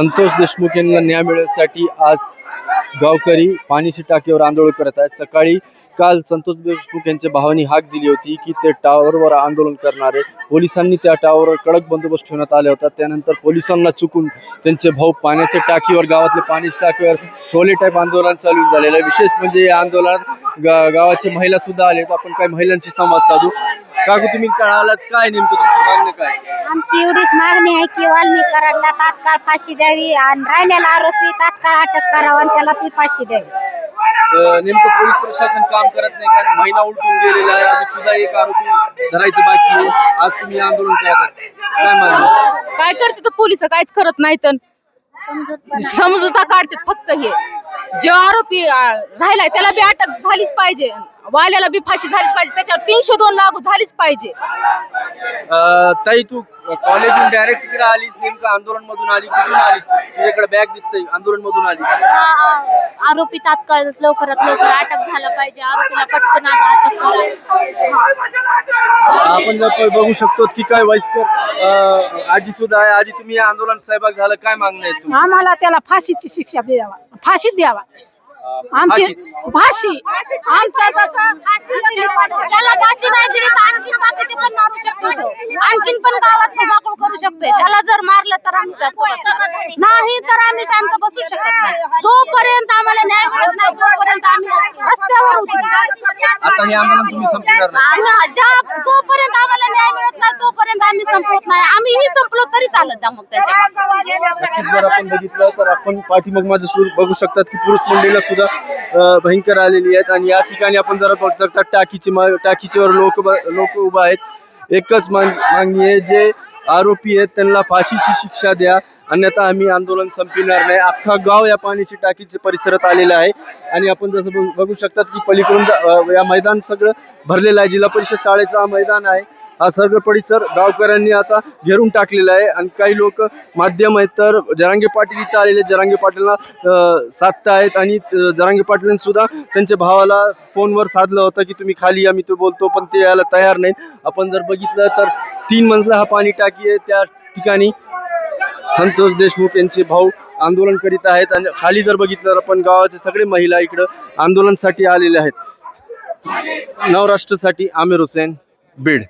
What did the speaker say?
संतोष देशमुख यांना न्याय मिळण्यासाठी आज गावकरी पाण्याची टाकीवर आंदोलन करत आहेत। सकाळी काल संतोष देशमुख यांच्या भावांनी हाक दिली होती की ते टावरवर आंदोलन करणार आहे। पोलिसांनी त्या टावरवर कडक बंदोबस्त ठेवण्यात आला होता। त्यानंतर पोलिसांना चुकून त्यांचे भाऊ पाण्याच्या टाकीवर गावातल्या पाण्याच्या टाकीवर शोले टाईप आंदोलन चालू झालेलं आहे। विशेष म्हणजे या आंदोलनात गावाचे महिला सुद्धा आले। आपण काही महिलांशी संवाद साधू। काकू तुम्ही कळालात काय नेमकं तुमचं मागणं काय? आमची एवढीच मागणी आहे की वाल्मिक कराडला तात्काळ फाशी द्यावी आणि राहिलेला आरोपी तात्काळ अटक करावा आणि त्याला ती फाशी द्यावी। नेमकं पोलीस प्रशासन काम करत नाही का? महिना उलटून गेलेला आहे, अजून सुद्धा एक आरोपी धरायचं बाकी आहे। आज तुम्ही आंदोलन करत काय मागणी? काय करते तर पोलिस काहीच करत नाहीत, समजुता काढतात फक्त। हे जो आरोपी राहिलाय त्याला बी अटक झालीच पाहिजे, वाल्याला बी फाशी झालीच पाहिजे, त्याच्यावर 302 लागू झालीच पाहिजे। ताई तू कॉलेजून डायरेक्ट इकडे आलीस, नेमकं आंदोलन मधून आली, कुठून आलीस? तुझ्याकडे बॅग दिसतंय, आंदोलन मधून आली। आरोपी तात्काळ लवकरात लवकर अटक झाला पाहिजे, आरोपीला पटकन अटक करा। आपण जर बघू शकतो की काय वयस्कर आजी सुद्धा आहे। आजी तुम्ही या आंदोलन सहभाग झाला, काय मागणं आहे तुमचं? आम्हाला त्याला फाशीची शिक्षा द्यावा, फाशीच द्यावा आमची फाशी। आमचा जसा त्याला फाशी नाही दिली तर आणखीन बाकीचे पण मारू शकतो, आणखीन पण गावात मोकळं करू शकतोय। त्याला जर मारलं तर आमच्या नाही तर आम्ही शांत बसू शकत नाही। जोपर्यंत आम्हाला न्याय मिळत नाही तोपर्यंत आम्ही रस्त्यावर उतरू। आता हे आंदोलन तुम्ही संपवणार नाही? जोपर्यंत आम्हाला न्याय मिळत नाही तोपर्यंत आम्ही संपवत नाही। आम्हीही संपलो तरी चालत द्या मग त्याच्या। नक्कीच जर आपण बघितलं तर आपण पाठीमाग माझ्यासोबत बघू शकतात की पुरुष मंडळीला सुद्धा भयंकर आलेली आहेत। आणि या ठिकाणी आपण जरा बघू शकता टाकीच्यावर लोक उभा आहेत। एकच मागणी आहे, जे आरोपी आहेत त्यांना फाशीची शिक्षा द्या, अन्यथा आम्ही आंदोलन संपविणार नाही। अख्खा गाव या पाण्याची टाकीच्या परिसरात आलेलं आहे। आणि आपण जसं बघू शकतात की पलीकडून या मैदान सगळं भरलेलं आहे। जिल्हा परिषद शाळेचं हा मैदान आहे। हा सगळं परिसर गावकऱ्यांनी आता घेरून टाकलेला आहे। आणि काही लोक माध्यम आहेत तर जरांगे पाटील इथं आलेले, जरांगे पाटीलला साधतायत आणि जरांगे पाटील सुद्धा त्यांच्या भावाला फोनवर साधलं होतं की तुम्ही खाली या, मी तो बोलतो, पण ते यायला तयार नाहीत। आपण जर बघितलं तर 3 मजला हा पाणी टाकी आहे। त्या ठिकाणी संतोष देशमुख यांचे भाऊ आंदोलन करीत आहेत। आणि खाली जर बघितलं तर आपण गावाचे सगळे महिला इकडं आंदोलनासाठी आलेले आहेत। नवराष्ट्रासाठी आमिर हुसेन, बीड।